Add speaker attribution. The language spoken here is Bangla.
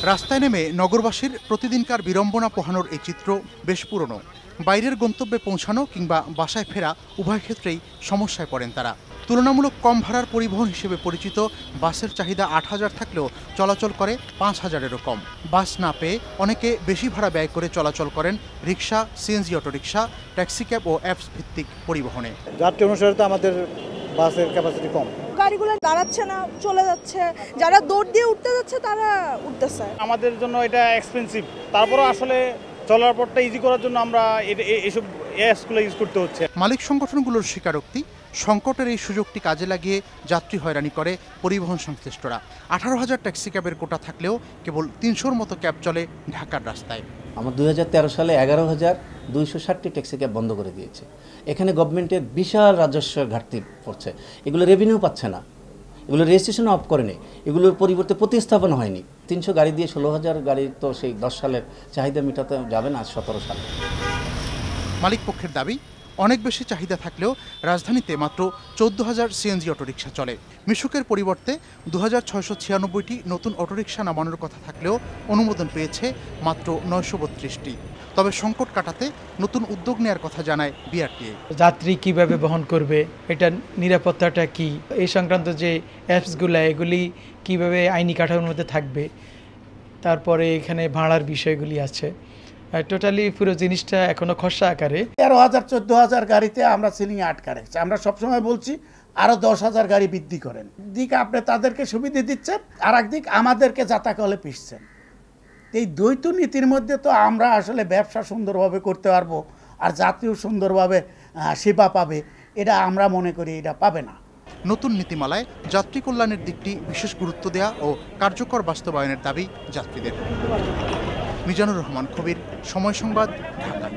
Speaker 1: রাস্তায় নেমে নগরবাসীর প্রতিদিনকার বিড়ম্বনা পোহানোর এই চিত্র বেশ পুরনো। বাইরের গন্তব্যে পৌঁছানো কিংবা বাসায় ফেরা উভয় ক্ষেত্রেই সমস্যায় পড়েন তারা। তুলনামূলক কম ভাড়ার পরিবহন হিসেবে পরিচিত বাসের চাহিদা ৮,০০০ থাকলেও চলাচল করে ৫,০০০-এরও কম। বাস না পেয়ে অনেকে বেশি ভাড়া ব্যয় করে চলাচল করেন রিক্সা, সিএনজি অটোরিকশা, ট্যাক্সি ক্যাব ও অ্যাপস ভিত্তিক পরিবহনে।
Speaker 2: যাত্রী অনুসারে তো আমাদের বাসের ক্যাপাসিটি কম,
Speaker 3: গাড়িগুলো দাঁড়াচ্ছে না, চলে যাচ্ছে। যারা দৌড় দিয়ে উঠতে যাচ্ছে তারা উঠতেছে।
Speaker 4: আমাদের জন্য এটা এক্সপেন্সিভ, তারপরও আসলে চলার পথটা ইজি করার জন্য আমরা এসব অ্যাপসগুলো ইউজ করতে হচ্ছে।
Speaker 1: মালিক সংগঠনগুলোর স্বীকারোক্তি, সংকটের এই সুযোগটি কাজে লাগিয়ে যাত্রী হয়রানি করে পরিবহন সংশ্লিষ্টরা। 18,000 ট্যাক্সি ক্যাবের কোটা থাকলেও কেবল 300-র মতো ক্যাব চলে ঢাকার রাস্তায়।
Speaker 5: আমার 2013 সালে 11,260টি ট্যাক্সি ক্যাব বন্ধ করে দিয়েছে। এখানে গভর্নমেন্টের বিশাল রাজস্বের ঘাটতি পড়ছে। এগুলো রেভিনিউ পাচ্ছে না, এগুলো রেজিস্ট্রেশন অফ করেনি, এগুলোর পরিবর্তে প্রতিস্থাপন হয়নি। 300 গাড়ি দিয়ে 16,000 গাড়ি তো সেই 10 সালের চাহিদা মেটাতে যাবে না 17 সালে।
Speaker 1: মালিক পক্ষের দাবি, অনেক বেশি চাহিদা থাকলেও রাজধানীতে মাত্র 14,000 সিএনজি অটোরিকশা চলে। মিশুকের পরিবর্তে 2,696টি নতুন অটোরিকশা নামানোর কথা থাকলেও অনুমোদন পেয়েছে মাত্র 932টি। তবে সংকট কাটাতে নতুন উদ্যোগ নেওয়ার কথা জানায় বিআরটিএ।
Speaker 6: যাত্রী কিভাবে বহন করবে, এটা নিরাপত্তাটা কি, এই সংক্রান্ত যে অ্যাপসগুলো এগুলি কিভাবে আইনি কাঠামোর মধ্যে থাকবে, তারপরে এখানে ভাড়ার বিষয়গুলি আছে। টোটালি পুরো জিনিসটা এখনো খসড়া আকারে।
Speaker 7: 13,000-14,000 গাড়িতে আমরা সিলিংয়ে আটকা রেখেছি। আমরা সবসময় বলছি আরও 10,000 গাড়ি বৃদ্ধি করেন। দিক আপনি তাদেরকে সুবিধা দিচ্ছেন, আর একদিক আমাদেরকে যাতাকলে পিসছেন। এই দ্বৈত নীতির মধ্যে তো আমরা আসলে ব্যবসা সুন্দরভাবে করতে পারবো, আর যাত্রীও সুন্দরভাবে সেবা পাবে, এটা আমরা মনে করি এটা পাবে না।
Speaker 1: নতুন নীতিমালায় যাত্রী কল্যাণের দিকটি বিশেষ গুরুত্ব দেওয়া ও কার্যকর বাস্তবায়নের দাবি যাত্রীদের। মিজানুর রহমান কবির, সময় সংবাদ, ঢাকা।